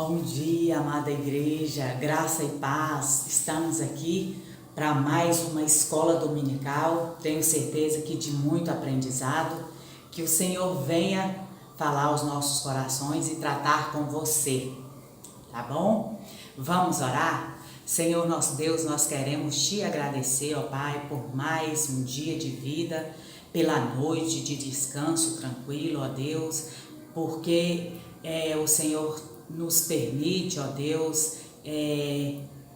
Bom dia, amada igreja, graça e paz. Estamos aqui para mais uma escola dominical. Tenho certeza que de muito aprendizado, que o Senhor venha falar aos nossos corações e tratar com você, tá bom? Vamos orar? Senhor nosso Deus, nós queremos te agradecer, ó Pai, por mais um dia de vida, pela noite de descanso tranquilo, ó Deus, porque o Senhor nos permite, ó Deus,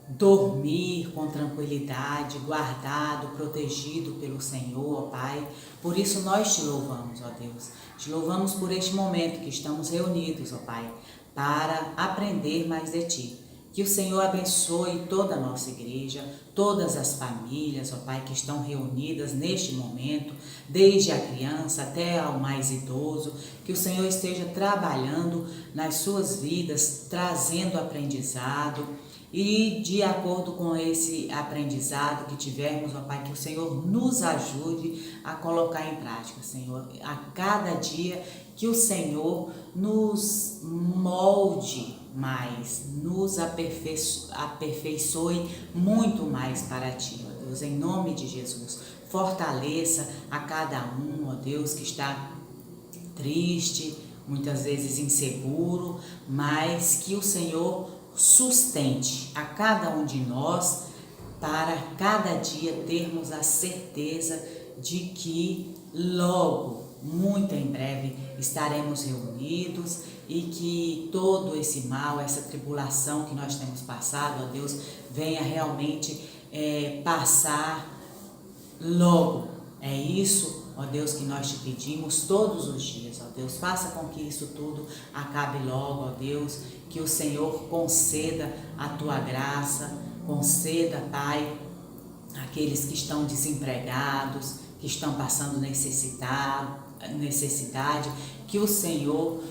dormir com tranquilidade, guardado, protegido pelo Senhor, ó Pai. Por isso nós te louvamos, ó Deus. Te louvamos por este momento que estamos reunidos, ó Pai, para aprender mais de Ti. Que o Senhor abençoe toda a nossa igreja, todas as famílias, ó Pai, que estão reunidas neste momento, desde a criança até ao mais idoso. Que o Senhor esteja trabalhando nas suas vidas, trazendo aprendizado. E de acordo com esse aprendizado que tivermos, ó Pai, que o Senhor nos ajude a colocar em prática, Senhor. A cada dia que o Senhor nos molde mais, nos aperfeiçoe muito mais para Ti, ó Deus, em nome de Jesus. Fortaleça a cada um, ó Deus, que está triste, muitas vezes inseguro, mas que o Senhor sustente a cada um de nós para cada dia termos a certeza de que logo, muito em breve, estaremos reunidos e que todo esse mal, essa tribulação que nós temos passado, ó Deus, venha realmente passar logo. É isso, ó Deus, que nós te pedimos todos os dias, ó Deus. Faça com que isso tudo acabe logo, ó Deus, que o Senhor conceda a Tua graça, conceda, Pai, aqueles que estão desempregados, que estão passando necessidade, que o Senhor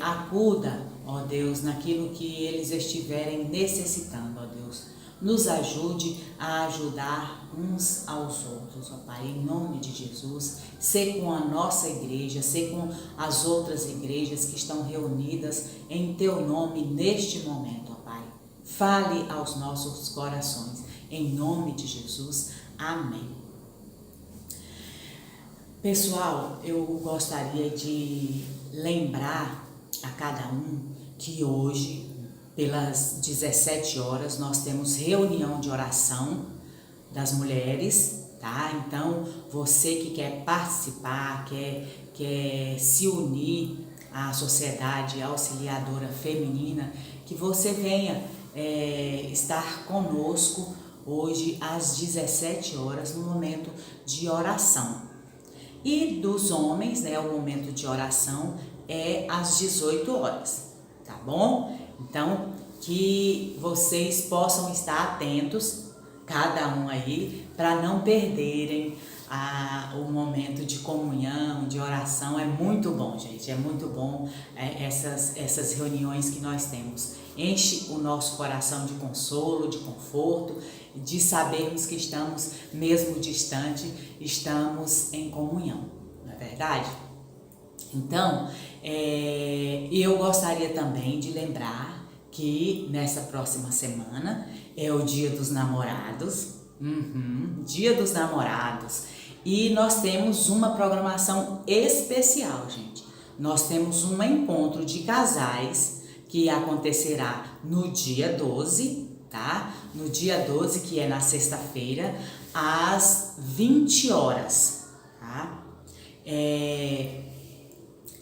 acuda, ó Deus, naquilo que eles estiverem necessitando, ó Deus. Nos ajude a ajudar uns aos outros, ó Pai, em nome de Jesus. Sê com a nossa igreja, sê com as outras igrejas que estão reunidas em Teu nome neste momento, ó Pai. Fale aos nossos corações, em nome de Jesus. Amém. Pessoal, eu gostaria de lembrar a cada um que hoje, pelas 17 horas, nós temos reunião de oração das mulheres, tá? Então, você que quer participar, quer se unir à Sociedade Auxiliadora Feminina, que você venha estar conosco hoje às 17 horas, no momento de oração. E dos homens, né, o momento de oração é às 18 horas, tá bom? Então, que vocês possam estar atentos, cada um aí, para não perderem o momento de comunhão, de oração. É muito bom, gente, é muito bom essas reuniões que nós temos. Enche o nosso coração de consolo, de conforto, de sabermos que estamos, mesmo distante, estamos em comunhão, não é verdade? Então, eu gostaria também de lembrar que nessa próxima semana é o Dia dos Namorados, Dia dos Namorados, e nós temos uma programação especial, gente. Nós temos um encontro de casais que acontecerá no dia 12, tá? No dia 12, que é na sexta-feira, às 20 horas, tá?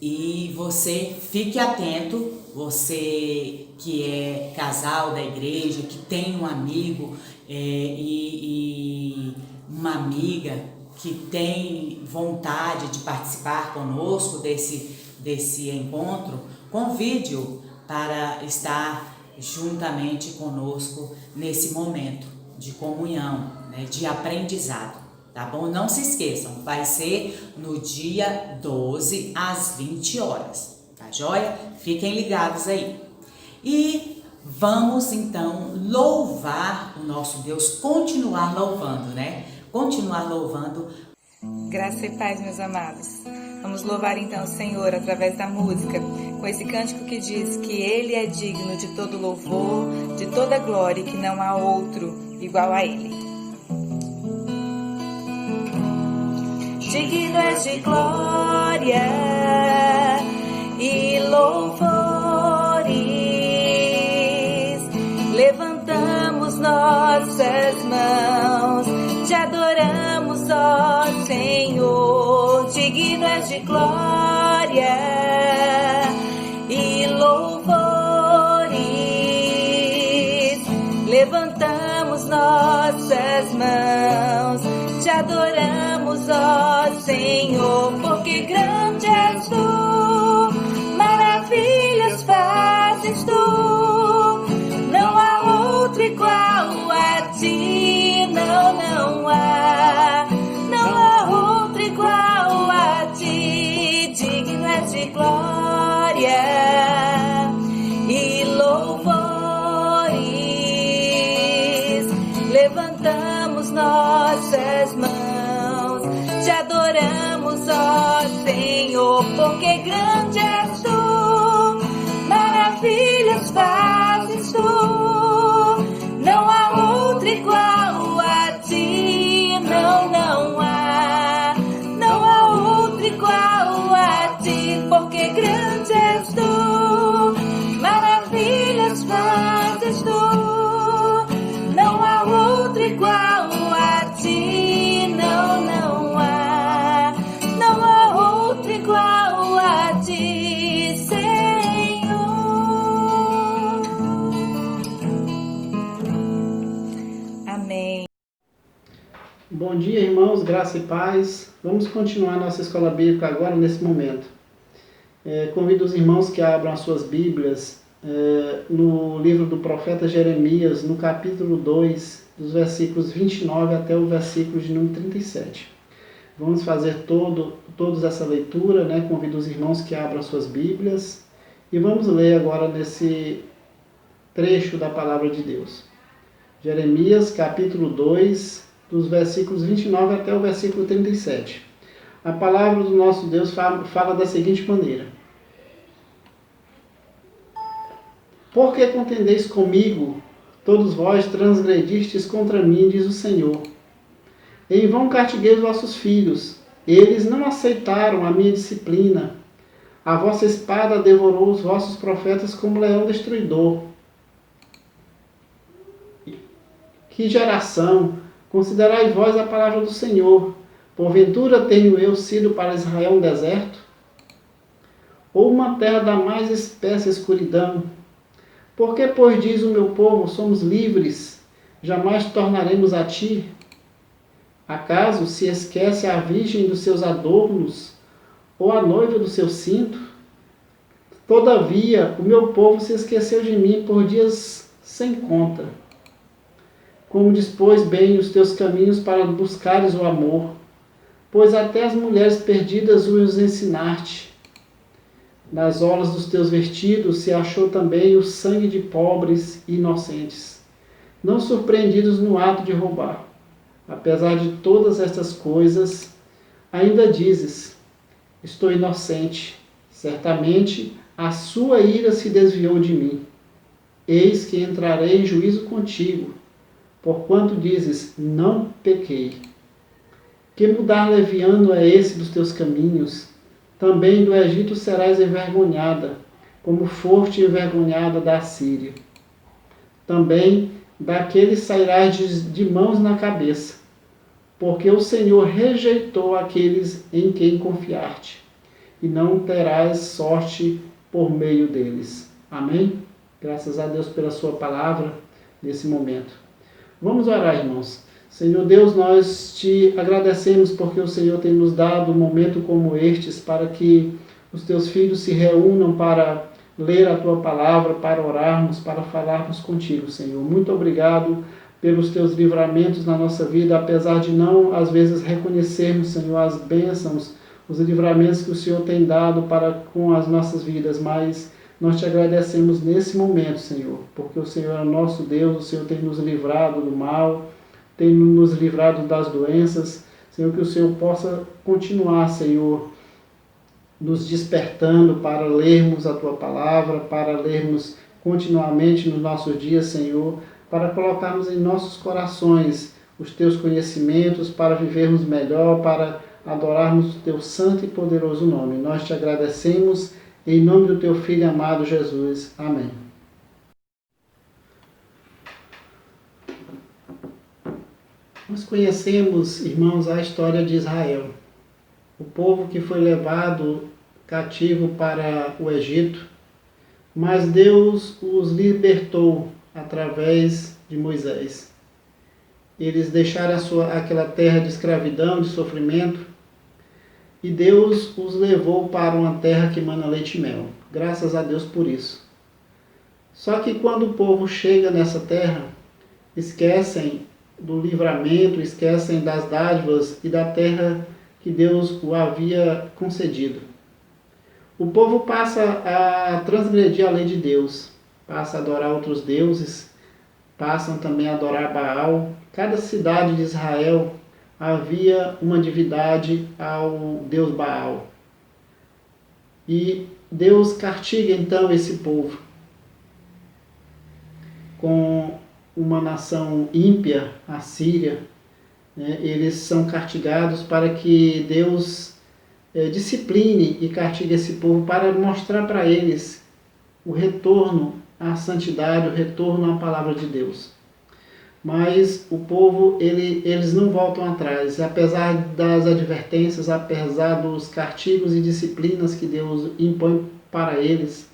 E você fique atento, você que é casal da igreja, que tem um amigo e uma amiga que tem vontade de participar conosco desse encontro, convide-o para estar juntamente conosco nesse momento de comunhão, né, de aprendizado, tá bom? Não se esqueçam, vai ser no dia 12 às 20 horas, tá joia? Fiquem ligados aí. E vamos então louvar o nosso Deus, continuar louvando, né? Continuar louvando Graça e paz, meus amados. Vamos louvar então o Senhor através da música, com esse cântico que diz que Ele é digno de todo louvor, de toda glória e que não há outro igual a Ele. Digno és de glória e louvores, levantamos nossas mãos, te adoramos, ó Senhor. Digno és de glória e louvores, levantamos nossas mãos, te adoramos, ó Senhor, porque grande és tu, maravilhas fazes tu, não há outro igual a ti, não há outro igual a ti. Digno és de glória e louvores, levantamos nossas mãos, te adoramos, ó Senhor, porque grande és tu, maravilhas fazes tu, não há outro igual a ti, não há outro igual a ti, porque grande és tu, maravilhas fazes tu, não há outro igual a ti, não há outro igual a ti, Senhor. Amém. Bom dia, irmãos, graça e paz. Vamos continuar nossa escola bíblica agora, nesse momento. Convido os irmãos que abram as suas Bíblias no livro do profeta Jeremias, no capítulo 2, dos versículos 29 até o versículo de número 37. Vamos fazer todos essa leitura, né? Convido os irmãos que abram as suas Bíblias e vamos ler agora nesse trecho da palavra de Deus. Jeremias, capítulo 2, dos versículos 29 até o versículo 37. A palavra do nosso Deus fala da seguinte maneira: Por que contendeis comigo? Todos vós transgredistes contra mim, diz o Senhor. Em vão castiguei os vossos filhos. Eles não aceitaram a minha disciplina. A vossa espada devorou os vossos profetas como leão destruidor. Que geração! Considerai vós a palavra do Senhor. Porventura tenho eu sido para Israel um deserto? Ou uma terra da mais espessa escuridão? Porque, pois, diz o meu povo, somos livres, jamais tornaremos a ti? Acaso se esquece a virgem dos seus adornos, ou a noiva do seu cinto? Todavia, o meu povo se esqueceu de mim por dias sem conta. Como dispôs bem os teus caminhos para buscares o amor, pois até as mulheres perdidas os ensinaste. Nas orlas dos teus vestidos se achou também o sangue de pobres e inocentes, não surpreendidos no ato de roubar. Apesar de todas estas coisas, ainda dizes: estou inocente. Certamente a sua ira se desviou de mim. Eis que entrarei em juízo contigo, porquanto dizes: não pequei. Que mudar leviano é esse dos teus caminhos? Também do Egito serás envergonhada, como foste envergonhada da Assíria. Também daqueles sairás de mãos na cabeça, porque o Senhor rejeitou aqueles em quem confiaste, e não terás sorte por meio deles. Amém? Graças a Deus pela sua palavra nesse momento. Vamos orar, irmãos. Senhor Deus, nós te agradecemos porque o Senhor tem nos dado um momento como estes para que os teus filhos se reúnam para ler a tua palavra, para orarmos, para falarmos contigo, Senhor. Muito obrigado pelos teus livramentos na nossa vida, apesar de não, às vezes, reconhecermos, Senhor, as bênçãos, os livramentos que o Senhor tem dado para com as nossas vidas, mas nós te agradecemos nesse momento, Senhor, porque o Senhor é o nosso Deus, o Senhor tem nos livrado do mal, tem nos livrado das doenças. Senhor, que o Senhor possa continuar, Senhor, nos despertando para lermos a Tua palavra, para lermos continuamente nos nossos dias, Senhor, para colocarmos em nossos corações os Teus conhecimentos, para vivermos melhor, para adorarmos o Teu santo e poderoso nome. Nós te agradecemos em nome do Teu Filho amado Jesus. Amém. Nós conhecemos, irmãos, a história de Israel, o povo que foi levado cativo para o Egito, mas Deus os libertou através de Moisés. Eles deixaram aquela terra de escravidão, de sofrimento, e Deus os levou para uma terra que mana leite e mel. Graças a Deus por isso. Só que quando o povo chega nessa terra, esquecem do livramento, esquecem das dádivas e da terra que Deus o havia concedido. O povo passa a transgredir a lei de Deus, passa a adorar outros deuses, passam também a adorar Baal. Cada cidade de Israel havia uma divindade ao deus Baal. E Deus castiga então esse povo com uma nação ímpia, a Síria. Eles são castigados para que Deus discipline e castigue esse povo, para mostrar para eles o retorno à santidade, o retorno à palavra de Deus. Mas o povo, eles não voltam atrás, apesar das advertências, apesar dos castigos e disciplinas que Deus impõe para eles.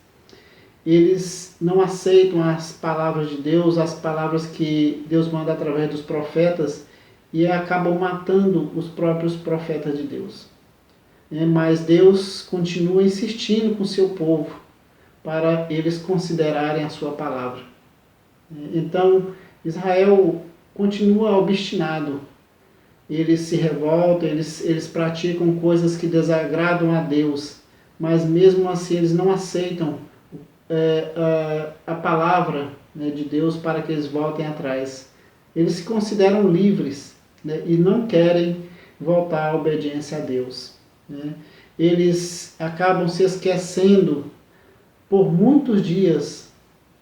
Eles não aceitam as palavras de Deus, as palavras que Deus manda através dos profetas, e acabam matando os próprios profetas de Deus. Mas Deus continua insistindo com o seu povo para eles considerarem a sua palavra. Então, Israel continua obstinado. Eles se revoltam, eles praticam coisas que desagradam a Deus, mas mesmo assim eles não aceitam a palavra de Deus para que eles voltem atrás. Eles se consideram livres e não querem voltar à obediência a Deus. Eles acabam se esquecendo por muitos dias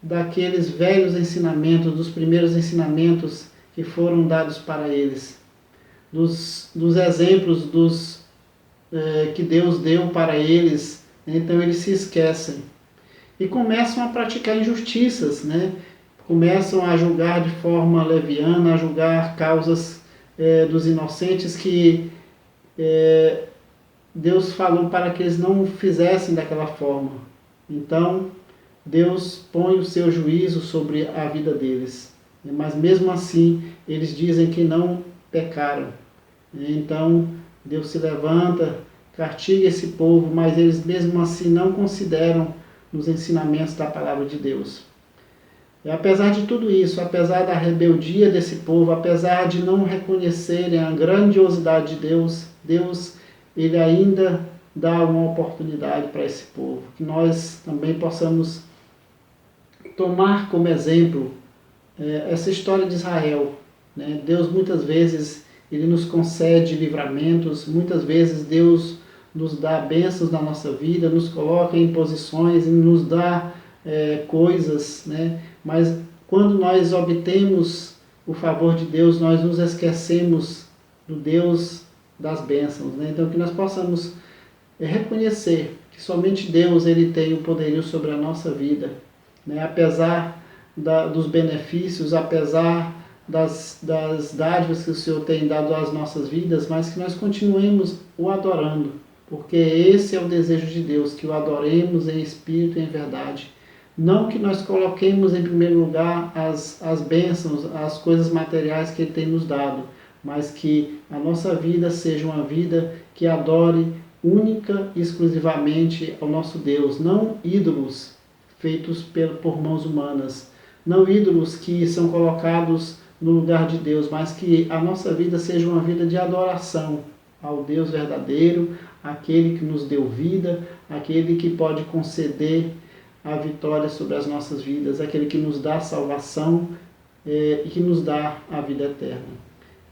daqueles velhos ensinamentos, dos primeiros ensinamentos que foram dados para eles, dos exemplos que Deus deu para eles. Então eles se esquecem e começam a praticar injustiças, começam a julgar de forma leviana, a julgar causas dos inocentes que Deus falou para que eles não fizessem daquela forma. Então, Deus põe o seu juízo sobre a vida deles. Mas mesmo assim, eles dizem que não pecaram. Então, Deus se levanta, castiga esse povo, mas eles mesmo assim não consideram nos ensinamentos da palavra de Deus. E apesar de tudo isso, apesar da rebeldia desse povo, apesar de não reconhecerem a grandiosidade de Deus, ele ainda dá uma oportunidade para esse povo. Que nós também possamos tomar como exemplo essa história de Israel. Deus muitas vezes ele nos concede livramentos, muitas vezes Deus nos dá bênçãos na nossa vida, nos coloca em posições e nos dá coisas, mas quando nós obtemos o favor de Deus, nós nos esquecemos do Deus das bênçãos. Então que nós possamos reconhecer que somente Deus ele tem o poderio sobre a nossa vida, apesar dos benefícios, apesar das dádivas que o Senhor tem dado às nossas vidas, mas que nós continuemos o adorando, porque esse é o desejo de Deus, que o adoremos em espírito e em verdade. Não que nós coloquemos em primeiro lugar as bênçãos, as coisas materiais que Ele tem nos dado, mas que a nossa vida seja uma vida que adore única e exclusivamente ao nosso Deus, não ídolos feitos por mãos humanas, não ídolos que são colocados no lugar de Deus, mas que a nossa vida seja uma vida de adoração ao Deus verdadeiro, aquele que nos deu vida, aquele que pode conceder a vitória sobre as nossas vidas, aquele que nos dá salvação e que nos dá a vida eterna.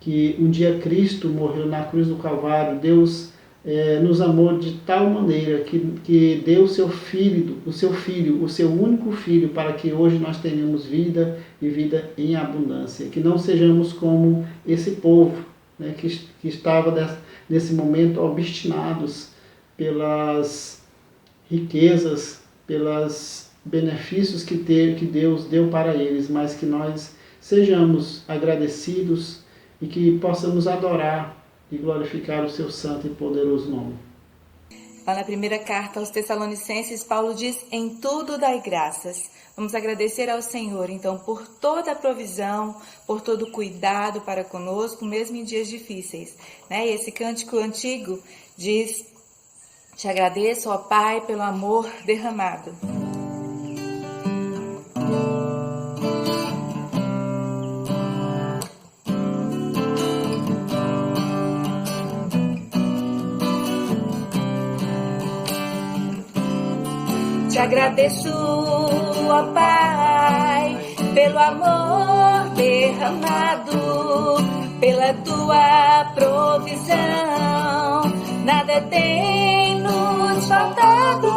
que um dia Cristo morreu na cruz do Calvário. Deus nos amou de tal maneira que deu o seu filho, o seu único filho, para que hoje nós tenhamos vida e vida em abundância. Que não sejamos como esse povo, né, que estava nesse momento obstinados pelas riquezas, pelos benefícios que Deus deu para eles, mas que nós sejamos agradecidos e que possamos adorar e glorificar o seu santo e poderoso nome. Lá na primeira carta aos Tessalonicenses, Paulo diz: em tudo dai graças. Vamos agradecer ao Senhor, então, por toda a provisão, por todo o cuidado para conosco, mesmo em dias difíceis. E esse cântico antigo diz: te agradeço, ó Pai, pelo amor derramado. Te agradeço, ó Pai, pelo amor derramado, pela tua provisão. Nada tem nos faltado,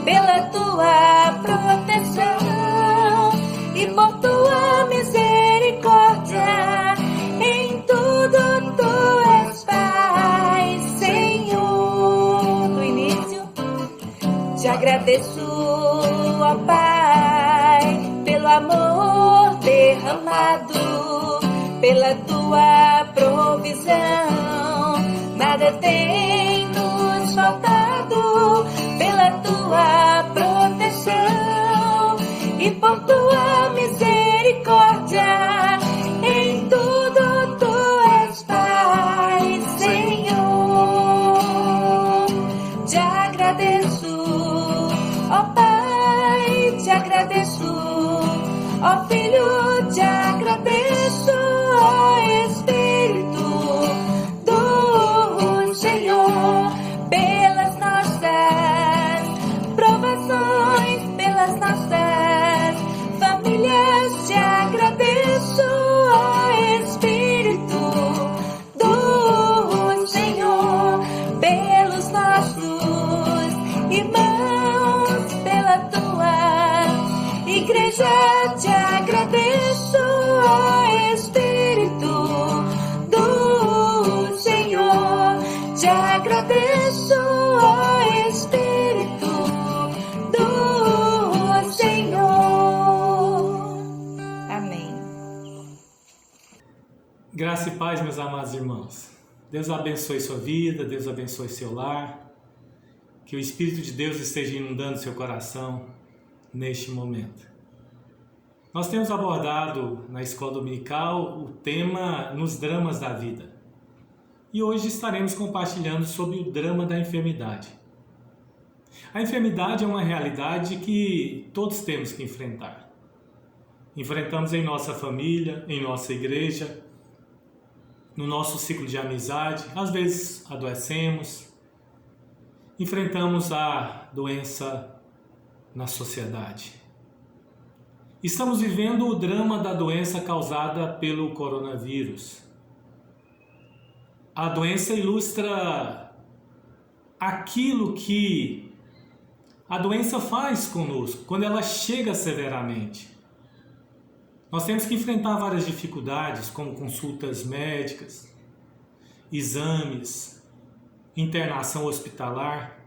pela tua proteção e por tua misericórdia. Em tudo tu és Pai, Senhor. Do início, te agradeço, ó Pai, pelo amor derramado, pela tua provisão. Nada tem nos faltado, pela tua proteção e por tua misericórdia. Em tudo tu és Pai, Senhor. Te agradeço, ó Pai, te agradeço, ó Filho, te agradeço, ó Espírito do Senhor, pelas nossas provações, pelas nossas famílias. Te agradeço, ó Espírito do Senhor, pelos nossos irmãos, pela tua igreja. Te agradeço, ó Espírito do Senhor. Te agradeço, ó Espírito do Senhor. Amém. Graça e paz, meus amados irmãos. Deus abençoe sua vida, Deus abençoe seu lar. Que o Espírito de Deus esteja inundando seu coração neste momento. Nós temos abordado na escola dominical o tema nos dramas da vida. E hoje estaremos compartilhando sobre o drama da enfermidade. A enfermidade é uma realidade que todos temos que enfrentar. Enfrentamos em nossa família, em nossa igreja, no nosso ciclo de amizade, às vezes adoecemos. Enfrentamos a doença na sociedade. Estamos vivendo o drama da doença causada pelo coronavírus. A doença ilustra aquilo que a doença faz conosco quando ela chega severamente. Nós temos que enfrentar várias dificuldades, como consultas médicas, exames, internação hospitalar.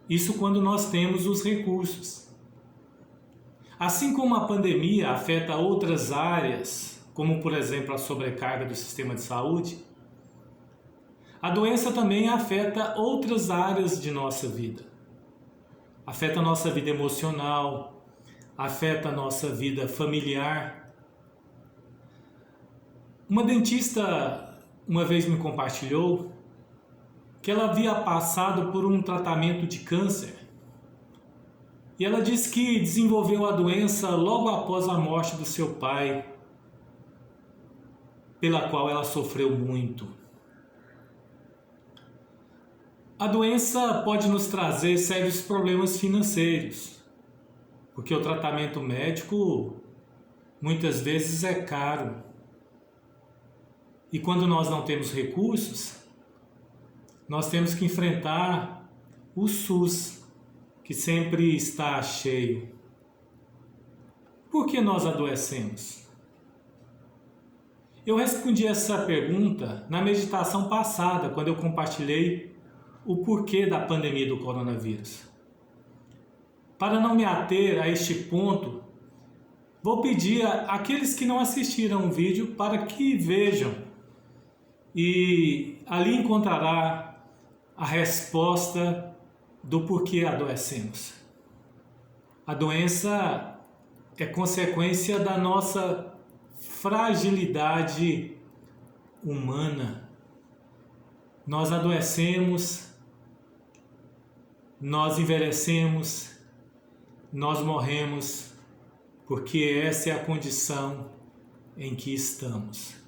Isso quando nós temos os recursos. Assim como a pandemia afeta outras áreas, como por exemplo a sobrecarga do sistema de saúde, a doença também afeta outras áreas de nossa vida. Afeta a nossa vida emocional, afeta a nossa vida familiar. Uma dentista uma vez me compartilhou que ela havia passado por um tratamento de câncer. E ela disse que desenvolveu a doença logo após a morte do seu pai, pela qual ela sofreu muito. A doença pode nos trazer sérios problemas financeiros, porque o tratamento médico muitas vezes é caro. E quando nós não temos recursos, nós temos que enfrentar o SUS, que sempre está cheio. Por que nós adoecemos? Eu respondi essa pergunta na meditação passada, quando eu compartilhei o porquê da pandemia do coronavírus. Para não me ater a este ponto, vou pedir àqueles que não assistiram o vídeo para que vejam, e ali encontrará a resposta do porquê adoecemos. A doença é consequência da nossa fragilidade humana. Nós adoecemos, nós envelhecemos, nós morremos, porque essa é a condição em que estamos.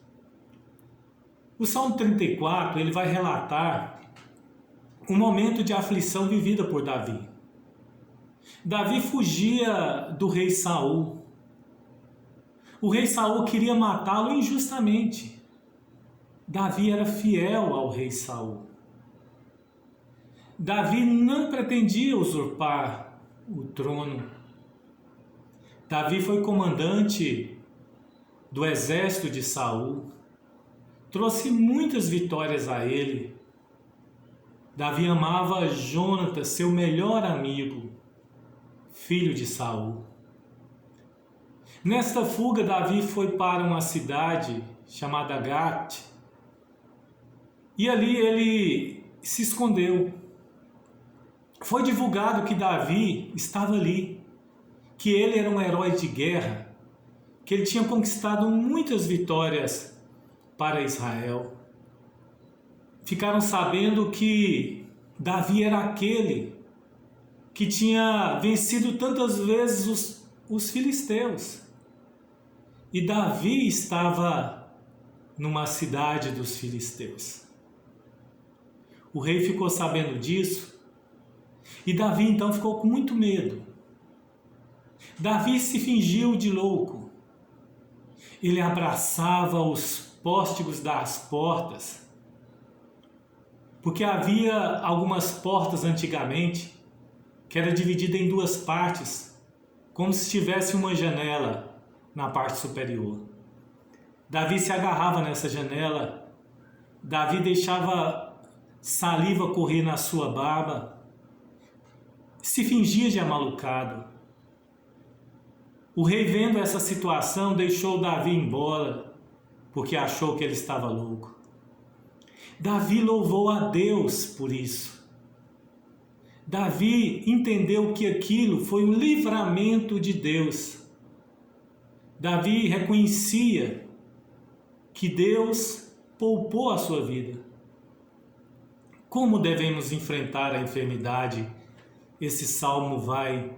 O Salmo 34, ele vai relatar um momento de aflição vivida por Davi. Davi fugia do rei Saul. O rei Saul queria matá-lo injustamente. Davi era fiel ao rei Saul. Davi não pretendia usurpar o trono. Davi foi comandante do exército de Saul. Trouxe muitas vitórias a ele. Davi amava Jonatas, seu melhor amigo, filho de Saul. Nesta fuga, Davi foi para uma cidade chamada Gat, e ali ele se escondeu. Foi divulgado que Davi estava ali, que ele era um herói de guerra, que ele tinha conquistado muitas vitórias para Israel. Ficaram sabendo que Davi era aquele que tinha vencido tantas vezes os filisteus. E Davi estava numa cidade dos filisteus. O rei ficou sabendo disso e Davi então ficou com muito medo. Davi se fingiu de louco. Ele abraçava os póstigos das portas, porque havia algumas portas antigamente que era dividida em duas partes, como se tivesse uma janela na parte superior. Davi se agarrava nessa janela, Davi deixava saliva correr na sua barba, se fingia de amalucado. O rei, vendo essa situação, deixou Davi embora, porque achou que ele estava louco. Davi louvou a Deus por isso. Davi entendeu que aquilo foi um livramento de Deus. Davi reconhecia que Deus poupou a sua vida. Como devemos enfrentar a enfermidade? Esse salmo vai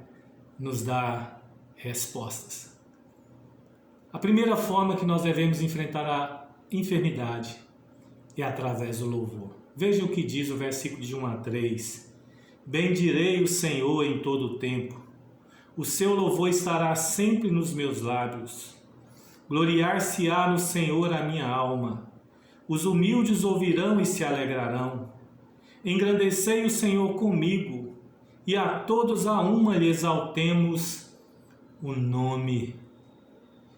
nos dar respostas. A primeira forma que nós devemos enfrentar a enfermidade é através do louvor. Veja o que diz o versículo de 1 a 3. Bendirei o Senhor em todo o tempo. O seu louvor estará sempre nos meus lábios. Gloriar-se-á no Senhor a minha alma. Os humildes ouvirão e se alegrarão. Engrandecei o Senhor comigo, e a todos a uma lhe exaltemos o nome.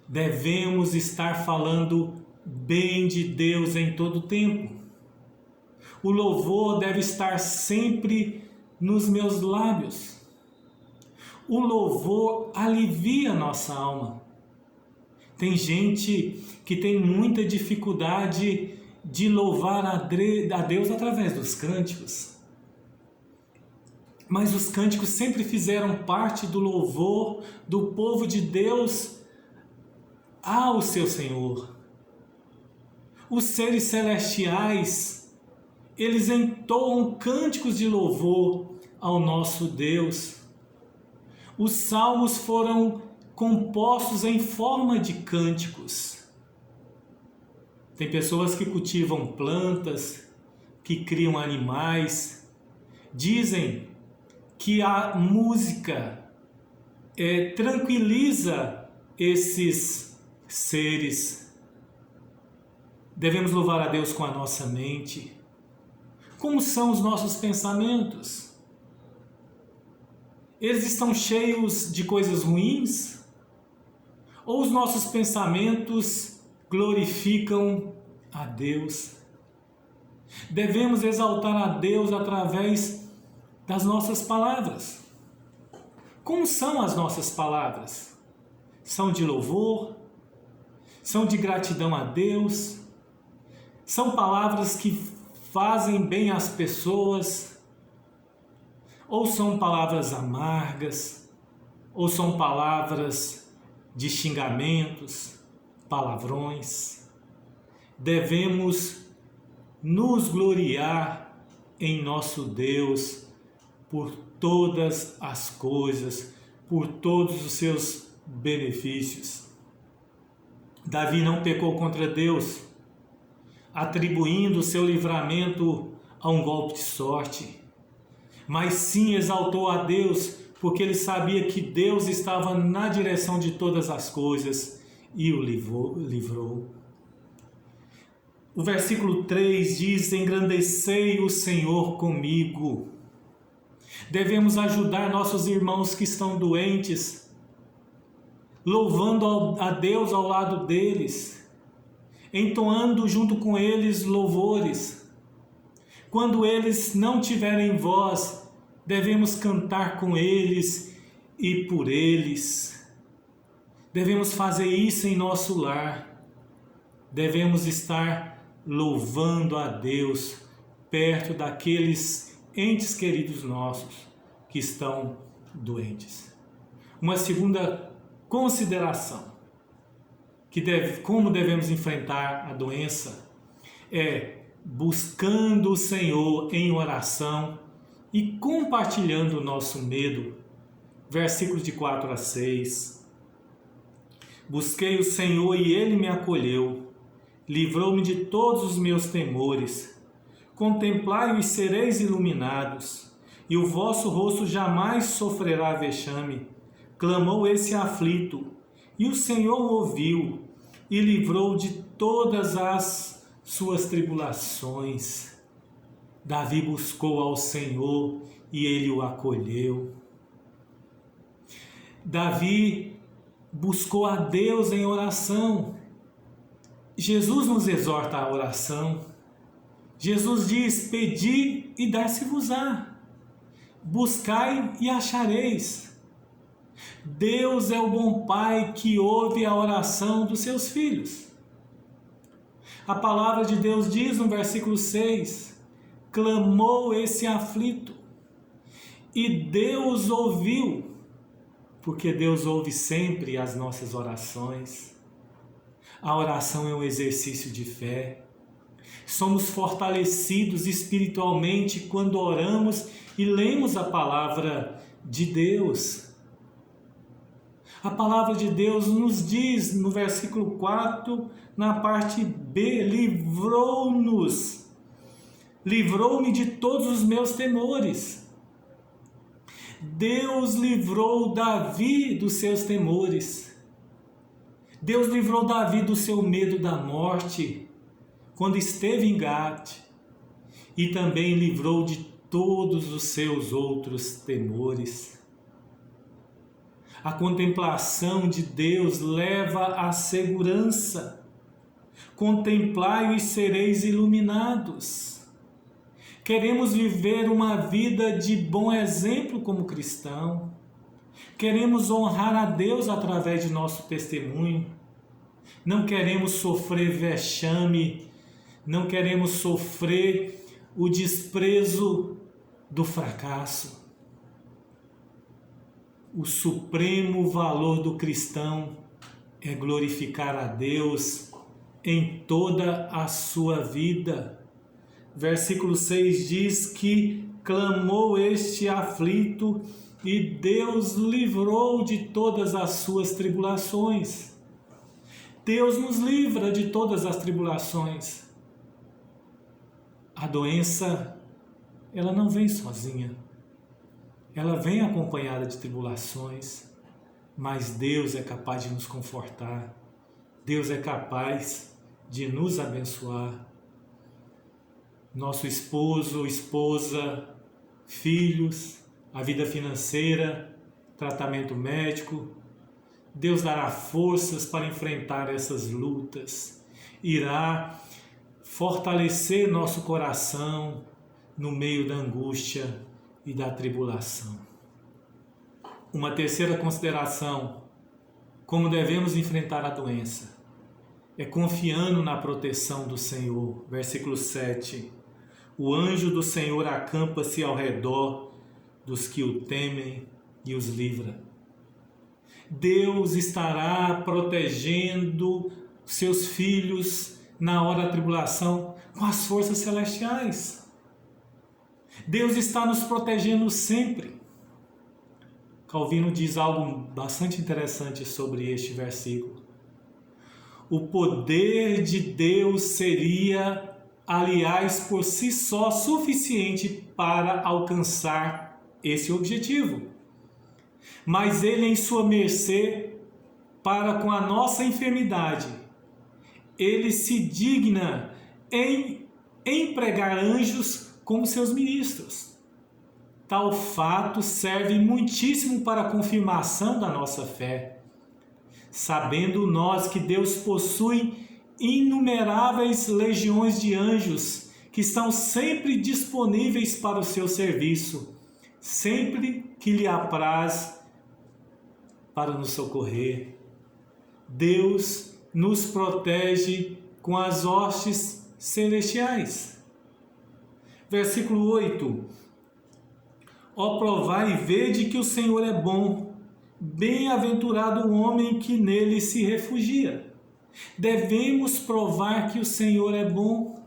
Devemos estar falando bem de Deus em todo o tempo. O louvor deve estar sempre nos meus lábios. O louvor alivia nossa alma. Tem gente que tem muita dificuldade de louvar a Deus através dos cânticos. Mas os cânticos sempre fizeram parte do louvor do povo de Deus ao seu Senhor. Os seres celestiais, eles entoam cânticos de louvor ao nosso Deus. Os salmos foram compostos em forma de cânticos. Tem pessoas que cultivam plantas, que criam animais. Dizem que a música tranquiliza esses seres. Devemos louvar a Deus com a nossa mente. Como são os nossos pensamentos? Eles estão cheios de coisas ruins? Ou os nossos pensamentos glorificam a Deus? Devemos exaltar a Deus através das nossas palavras. Como são as nossas palavras? São de louvor? São de gratidão a Deus? São palavras que fazem bem às pessoas? Ou são palavras amargas? Ou são palavras de xingamentos, palavrões? Devemos nos gloriar em nosso Deus por todas as coisas, por todos os seus benefícios. Davi não pecou contra Deus, atribuindo o seu livramento a um golpe de sorte, mas sim exaltou a Deus, porque ele sabia que Deus estava na direção de todas as coisas e o livrou. O versículo 3 diz: engrandecei o Senhor comigo. Devemos ajudar nossos irmãos que estão doentes, louvando a Deus ao lado deles, entoando junto com eles louvores. Quando eles não tiverem voz, devemos cantar com eles e por eles. Devemos fazer isso em nosso lar. Devemos estar louvando a Deus perto daqueles entes queridos nossos que estão doentes. Uma segunda consideração como devemos enfrentar a doença é buscando o Senhor em oração e compartilhando o nosso medo. Versículos de 4 a 6. Busquei o Senhor e Ele me acolheu, livrou-me de todos os meus temores. Contemplai-o e sereis iluminados, e o vosso rosto jamais sofrerá vexame. Clamou esse aflito, e o Senhor o ouviu, e livrou de todas as suas tribulações. Davi buscou ao Senhor, e Ele o acolheu. Davi buscou a Deus em oração. Jesus nos exorta à oração. Jesus diz: pedi e dar-se-vos-á, buscai e achareis. Deus é o bom Pai que ouve a oração dos seus filhos. A palavra de Deus diz no versículo 6, clamou esse aflito, e Deus ouviu, porque Deus ouve sempre as nossas orações. A oração é um exercício de fé. Somos fortalecidos espiritualmente quando oramos e lemos a palavra de Deus. A palavra de Deus nos diz no versículo 4, na parte B, livrou-me de todos os meus temores. Deus livrou Davi dos seus temores. Deus livrou Davi do seu medo da morte quando esteve em Gate, e também livrou de todos os seus outros temores. A contemplação de Deus leva à segurança. Contemplai-o e sereis iluminados. Queremos viver uma vida de bom exemplo como cristão. Queremos honrar a Deus através de nosso testemunho. Não queremos sofrer vexame, não queremos sofrer o desprezo do fracasso. O supremo valor do cristão é glorificar a Deus em toda a sua vida. Versículo 6 diz que clamou este aflito e Deus livrou de todas as suas tribulações. Deus nos livra de todas as tribulações. A doença, ela não vem sozinha. Ela vem acompanhada de tribulações, mas Deus é capaz de nos confortar. Deus é capaz de nos abençoar. Nosso esposo, esposa, filhos, a vida financeira, tratamento médico. Deus dará forças para enfrentar essas lutas. Irá fortalecer nosso coração no meio da angústia e da tribulação. Uma terceira consideração: como devemos enfrentar a doença? É confiando na proteção do Senhor. Versículo 7. O anjo do Senhor acampa-se ao redor dos que o temem e os livra. Deus estará protegendo seus filhos na hora da tribulação com as forças celestiais. Deus está nos protegendo sempre. Calvino diz algo bastante interessante sobre este versículo. O poder de Deus seria, aliás, por si só suficiente para alcançar esse objetivo. Mas Ele, em sua mercê, para com a nossa enfermidade, Ele se digna em empregar anjos como seus ministros. Tal fato serve muitíssimo para a confirmação da nossa fé, sabendo nós que Deus possui inumeráveis legiões de anjos que estão sempre disponíveis para o seu serviço, sempre que lhe apraz para nos socorrer. Deus nos protege com as hostes celestiais. Versículo 8. Ó, provai e vede que o Senhor é bom, bem-aventurado o homem que nele se refugia. Devemos provar que o Senhor é bom.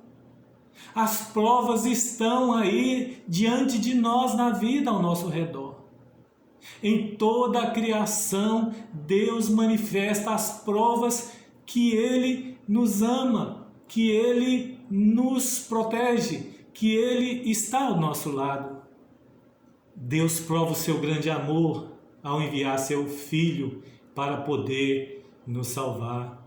As provas estão aí diante de nós na vida ao nosso redor. Em toda a criação, Deus manifesta as provas que Ele nos ama, que Ele nos protege, que Ele está ao nosso lado. Deus prova o seu grande amor ao enviar seu Filho para poder nos salvar.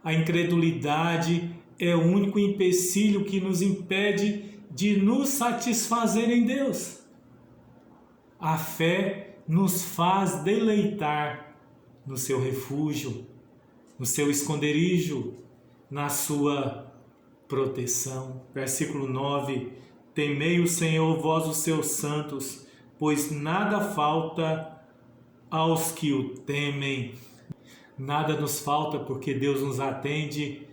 A incredulidade é o único empecilho que nos impede de nos satisfazer em Deus. A fé nos faz deleitar no seu refúgio, no seu esconderijo, na sua proteção. Versículo 9. Temei o Senhor, vós os seus santos, pois nada falta aos que o temem. Nada nos falta porque Deus nos atende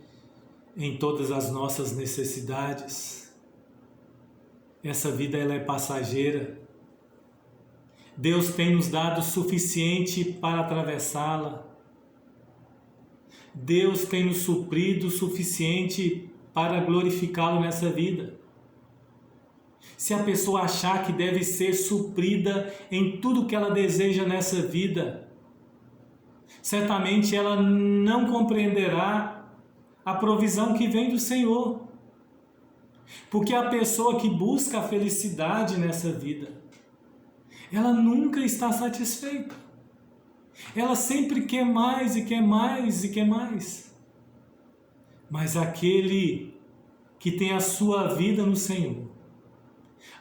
em todas as nossas necessidades. Essa vida ela é passageira. Deus tem nos dado o suficiente para atravessá-la. Deus tem nos suprido o suficiente para glorificá-lo nessa vida. Se a pessoa achar que deve ser suprida em tudo que ela deseja nessa vida, certamente ela não compreenderá a provisão que vem do Senhor. Porque a pessoa que busca a felicidade nessa vida, ela nunca está satisfeita. Ela sempre quer mais e quer mais e quer mais. Mas aquele que tem a sua vida no Senhor,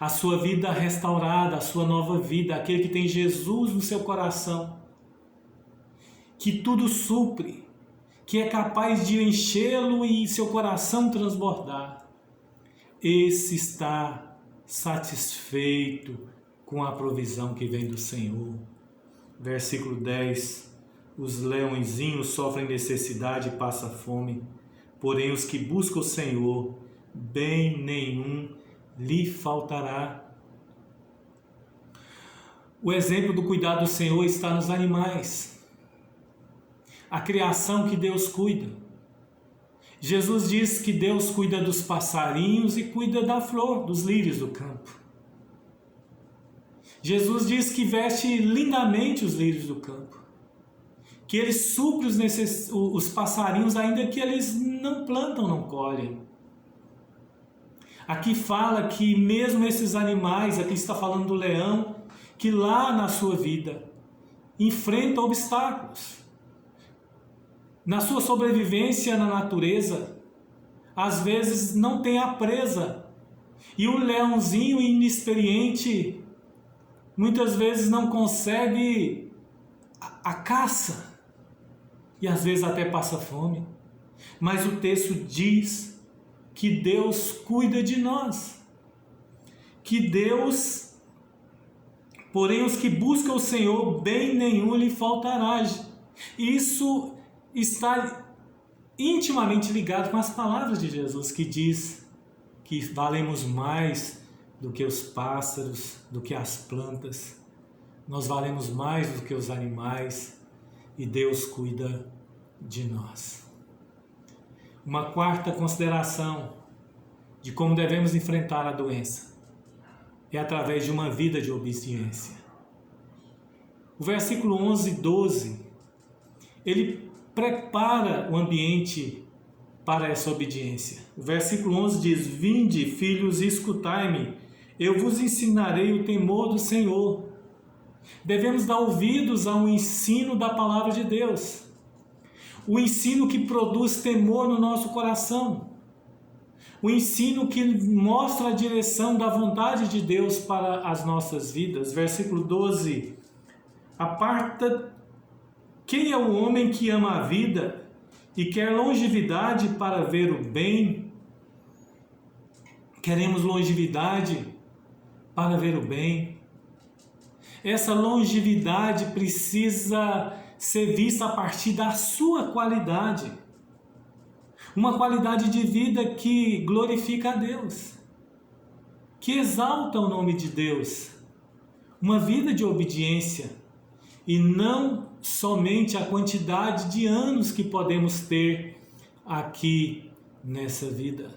a sua vida restaurada, a sua nova vida, aquele que tem Jesus no seu coração, que tudo supre, que é capaz de enchê-lo e seu coração transbordar, esse está satisfeito com a provisão que vem do Senhor. Versículo 10. Os leõezinhos sofrem necessidade e passam fome, porém os que buscam o Senhor, bem nenhum lhe faltará. O exemplo do cuidado do Senhor está nos animais, a criação que Deus cuida. Jesus diz que Deus cuida dos passarinhos e cuida da flor, dos lírios do campo. Jesus diz que veste lindamente os lírios do campo, que Ele supre os passarinhos ainda que eles não plantam, não colhem. Aqui fala que mesmo esses animais, aqui está falando do leão, que lá na sua vida enfrenta obstáculos. na sua sobrevivência na natureza, às vezes não tem a presa. E o leãozinho inexperiente muitas vezes não consegue a caça. E às vezes até passa fome. Mas o texto diz que Deus cuida de nós. Que Deus, porém os que buscam o Senhor, bem nenhum lhe faltará. Isso está intimamente ligado com as palavras de Jesus, que diz que valemos mais do que os pássaros, do que as plantas. Nós valemos mais do que os animais e Deus cuida de nós. Uma quarta consideração de como devemos enfrentar a doença é através de uma vida de obediência. O versículo 11 e 12, ele prepara o ambiente para essa obediência. O versículo 11 diz: Vinde, filhos, e escutai-me, eu vos ensinarei o temor do Senhor. Devemos dar ouvidos ao ensino da palavra de Deus, o ensino que produz temor no nosso coração, o ensino que mostra a direção da vontade de Deus para as nossas vidas. Versículo 12: Aparta quem é o homem que ama a vida e quer longevidade para ver o bem. Queremos longevidade para ver o bem. Essa longevidade precisa ser vista a partir da sua qualidade. Uma qualidade de vida que glorifica a Deus, que exalta o nome de Deus. Uma vida de obediência e não somente a quantidade de anos que podemos ter aqui nessa vida.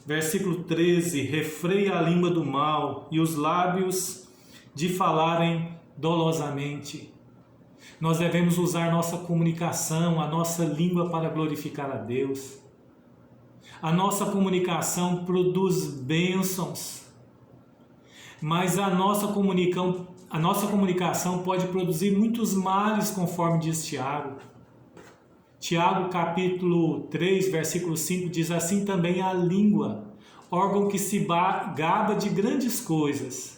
Versículo 13: Refreia a língua do mal e os lábios de falarem dolosamente. Nós devemos usar nossa comunicação, a nossa língua para glorificar a Deus. A nossa comunicação produz bênçãos, mas a nossa comunicação pode produzir muitos males, conforme diz Tiago. Tiago capítulo 3, versículo 5 diz: Assim também a língua, órgão que se gaba de grandes coisas.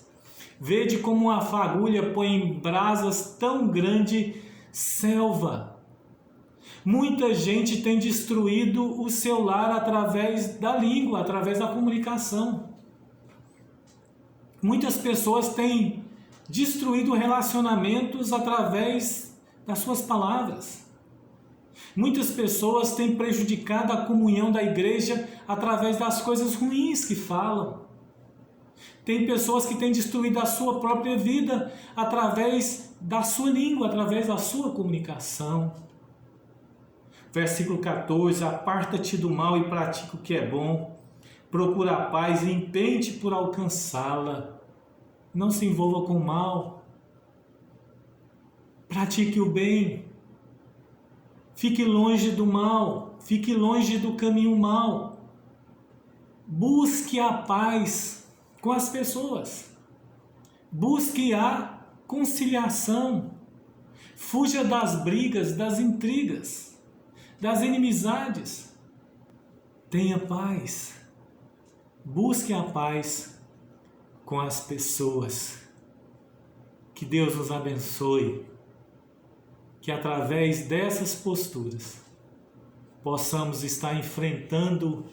Vede como uma fagulha põe em brasas tão grande selva. Muita gente tem destruído o seu lar através da língua, através da comunicação. Muitas pessoas têm destruído relacionamentos através das suas palavras. Muitas pessoas têm prejudicado a comunhão da igreja através das coisas ruins que falam. Tem pessoas que têm destruído a sua própria vida através da sua língua, através da sua comunicação. Versículo 14: Aparta-te do mal e pratica o que é bom. Procura a paz e empenhe-te por alcançá-la. Não se envolva com o mal. Pratique o bem. Fique longe do mal. Fique longe do caminho mau. Busque a paz com as pessoas. Busque a conciliação. Fuja das brigas, das intrigas, das inimizades. Tenha paz. Busque a paz com as pessoas. Que Deus nos abençoe. Que através dessas posturas possamos estar enfrentando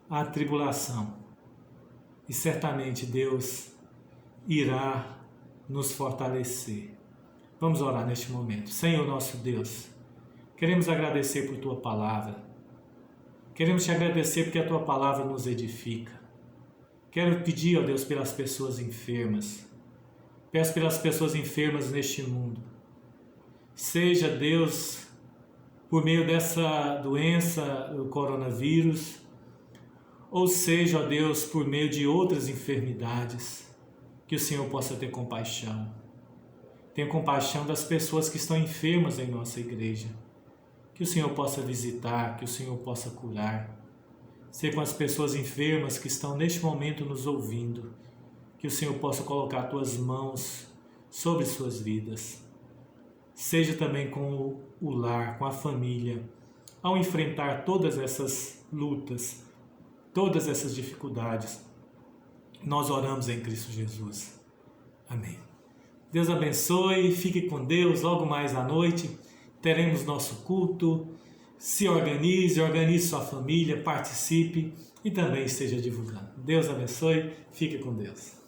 a tribulação. E certamente Deus irá nos fortalecer. Vamos orar neste momento. Senhor nosso Deus, queremos agradecer por Tua palavra. Queremos Te agradecer porque a Tua palavra nos edifica. Quero pedir, ó Deus, pelas pessoas enfermas. Peço pelas pessoas enfermas neste mundo. Seja, Deus, por meio dessa doença, o coronavírus, ou seja, ó Deus, por meio de outras enfermidades, que o Senhor possa ter compaixão. Tenha compaixão das pessoas que estão enfermas em nossa igreja. Que o Senhor possa visitar, que o Senhor possa curar. Seja com as pessoas enfermas que estão neste momento nos ouvindo, que o Senhor possa colocar Tuas mãos sobre suas vidas. seja também com o lar, com a família, ao enfrentar todas essas lutas, todas essas dificuldades. Nós oramos em Cristo Jesus. Amém. Deus abençoe, fique com Deus. Logo mais à noite teremos nosso culto. Se organize, organize sua família, participe e também esteja divulgando. Deus abençoe, fique com Deus.